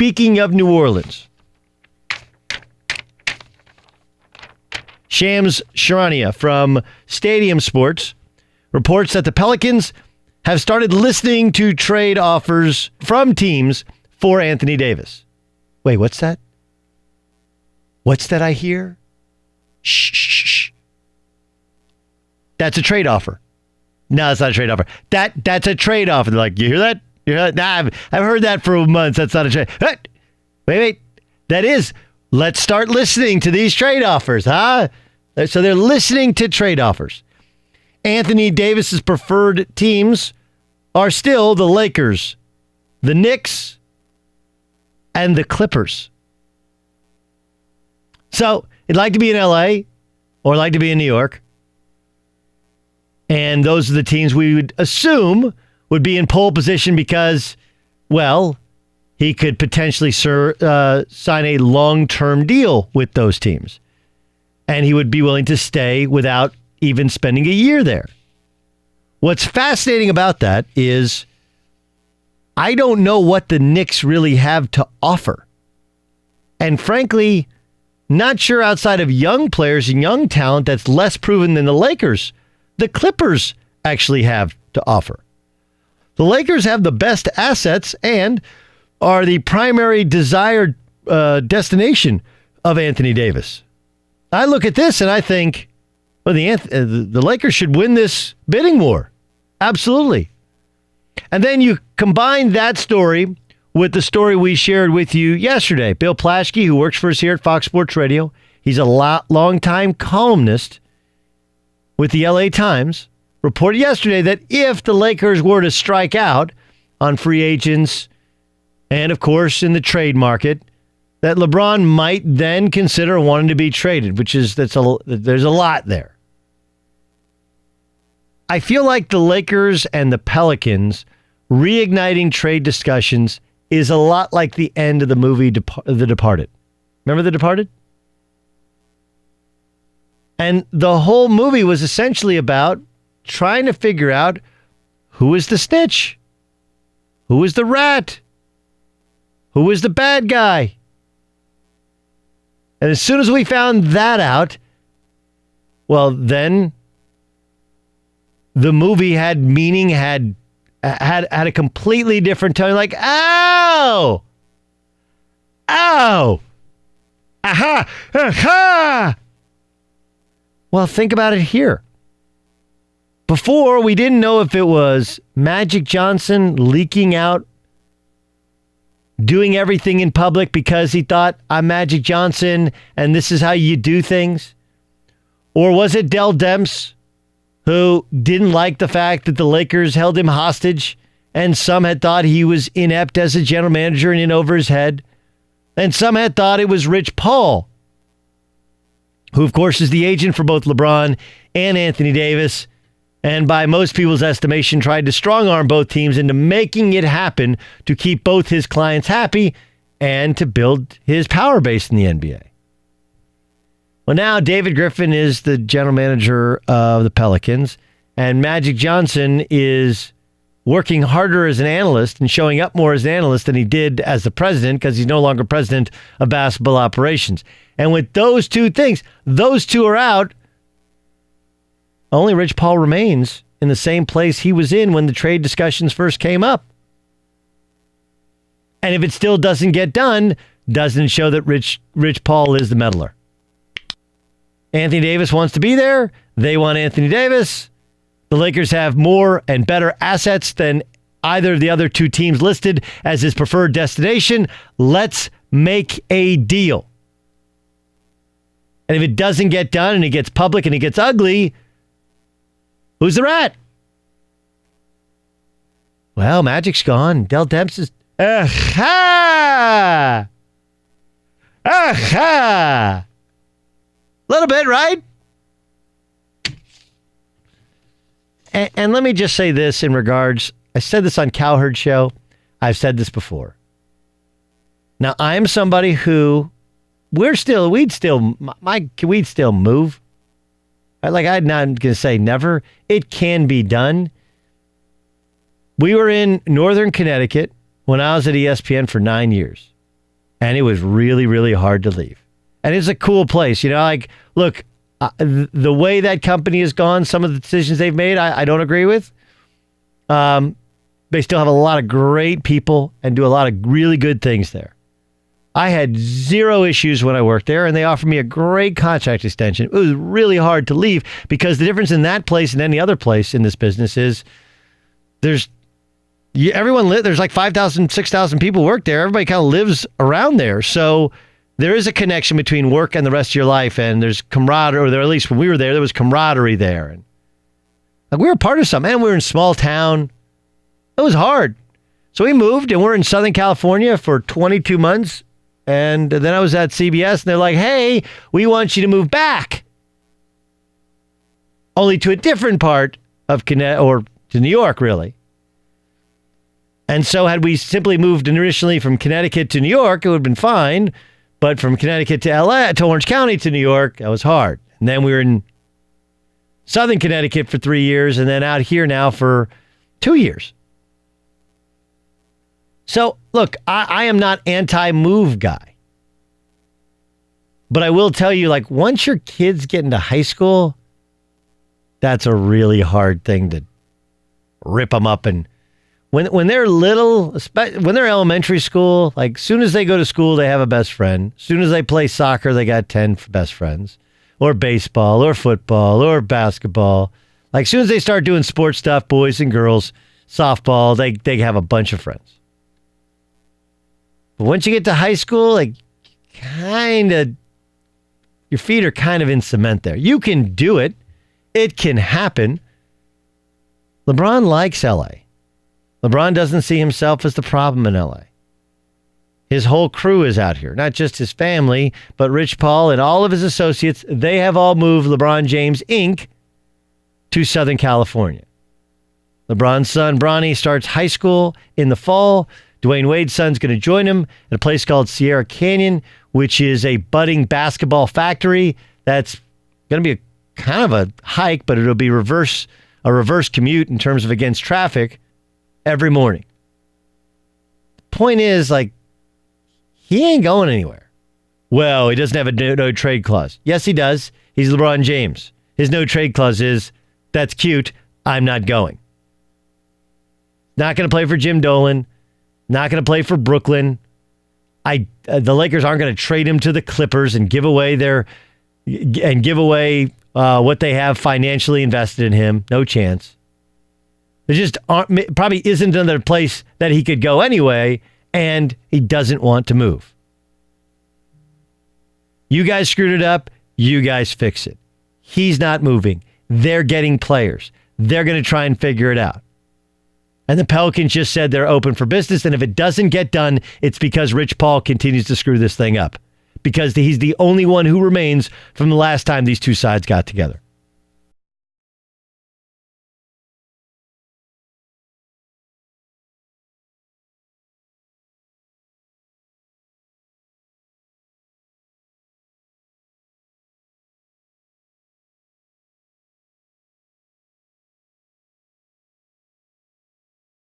speaking of New Orleans, Shams Charania from Stadium Sports reports that the Pelicans have started listening to trade offers from teams for Anthony Davis. Wait, what's that? What's that I hear? Shh. That's a trade offer. No, it's not a trade offer. That's a trade offer. They're like, you hear that? You hear that? Nah, I've heard that for months. That's not a trade. Wait. That is. Let's start listening to these trade offers, huh? So they're listening to trade offers. Anthony Davis's preferred teams are still the Lakers, the Knicks, and the Clippers. So he'd like to be in LA or like to be in New York. And those are the teams we would assume would be in pole position because, well, he could potentially sign a long-term deal with those teams. And he would be willing to stay without even spending a year there. What's fascinating about that is I don't know what the Knicks really have to offer. And frankly, not sure outside of young players and young talent that's less proven than the Lakers, the Clippers actually have to offer. The Lakers have the best assets and are the primary desired destination of Anthony Davis. I look at this and I think, well, the Lakers should win this bidding war. Absolutely. And then you combine that story with the story we shared with you yesterday. Bill Plaschke, who works for us here at Fox Sports Radio, he's a long-time columnist with the LA Times, reported yesterday that if the Lakers were to strike out on free agents and, of course, in the trade market, that LeBron might then consider wanting to be traded, there's a lot there. I feel like the Lakers and the Pelicans reigniting trade discussions is a lot like the end of the movie The Departed. Remember The Departed? And the whole movie was essentially about trying to figure out who is the snitch, who is the rat, who is the bad guy. And as soon as we found that out, well, then the movie had meaning, had a completely different tone. Like, ow, aha, aha. Well, think about it here. Before, we didn't know if it was Magic Johnson leaking out, doing everything in public because he thought, I'm Magic Johnson and this is how you do things. Or was it Dell Demps, who didn't like the fact that the Lakers held him hostage and some had thought he was inept as a general manager and in over his head. And some had thought it was Rich Paul, who, of course, is the agent for both LeBron and Anthony Davis, and by most people's estimation, tried to strong-arm both teams into making it happen to keep both his clients happy and to build his power base in the NBA. Well, now David Griffin is the general manager of the Pelicans, and Magic Johnson is working harder as an analyst and showing up more as an analyst than he did as the president because he's no longer president of basketball operations. And with those two things, those two are out. Only Rich Paul remains in the same place he was in when the trade discussions first came up. And if it still doesn't get done, doesn't show that Rich Paul is the meddler. Anthony Davis wants to be there. They want Anthony Davis. The Lakers have more and better assets than either of the other two teams listed as his preferred destination. Let's make a deal. And if it doesn't get done and it gets public and it gets ugly, who's the rat? Well, Magic's gone. Dell Demps is... Aha! Aha! Little bit, right? And let me just say this in regards... I said this on Cowherd Show. I've said this before. Now, I'm somebody who... we'd still move. Like, I'm not going to say never. It can be done. We were in Northern Connecticut when I was at ESPN for 9 years. And it was really, really hard to leave. And it's a cool place. Like, look, the way that company has gone, some of the decisions they've made, I don't agree with. They still have a lot of great people and do a lot of really good things there. I had zero issues when I worked there, and they offered me a great contract extension. It was really hard to leave because the difference in that place and any other place in this business is there's like 5,000, 6,000 people work there. Everybody kind of lives around there. So there is a connection between work and the rest of your life, and there's camaraderie, or at least when we were there was camaraderie there. And like, we were part of something, and we were in a small town. It was hard. So we moved, and we're in Southern California for 22 months. And then I was at CBS, and they're like, hey, we want you to move back. Only to a different part of Connecticut, or to New York, really. And so had we simply moved initially from Connecticut to New York, it would have been fine. But from Connecticut to LA, to Orange County to New York, that was hard. And then we were in Southern Connecticut for 3 years, and then out here now for 2 years. So, look, I am not anti-move guy. But I will tell you, like, once your kids get into high school, that's a really hard thing to rip them up. And when they're little, when they're elementary school, like, soon as they go to school, they have a best friend. As soon as they play soccer, they got 10 best friends. Or baseball, or football, or basketball. Like, as soon as they start doing sports stuff, boys and girls, softball, they have a bunch of friends. But once you get to high school, like, your feet are kind of in cement there. You can do it. It can happen. LeBron likes LA. LeBron doesn't see himself as the problem in LA. His whole crew is out here, not just his family, but Rich Paul and all of his associates. They have all moved LeBron James, Inc. to Southern California. LeBron's son, Bronny, starts high school in the fall. Dwayne Wade's son's going to join him at a place called Sierra Canyon, which is a budding basketball factory. That's going to be kind of a hike, but it'll be a reverse commute in terms of against traffic every morning. The point is, like, he ain't going anywhere. Well, he doesn't have a no trade clause. Yes, he does. He's LeBron James. His no trade clause is, that's cute, I'm not going. Not going to play for Jim Dolan. Not going to play for Brooklyn. The Lakers aren't going to trade him to the Clippers and give away what they have financially invested in him. No chance. There just probably isn't another place that he could go anyway, and he doesn't want to move. You guys screwed it up. You guys fix it. He's not moving. They're getting players. They're going to try and figure it out. And the Pelicans just said they're open for business, and if it doesn't get done, it's because Rich Paul continues to screw this thing up. Because he's the only one who remains from the last time these two sides got together.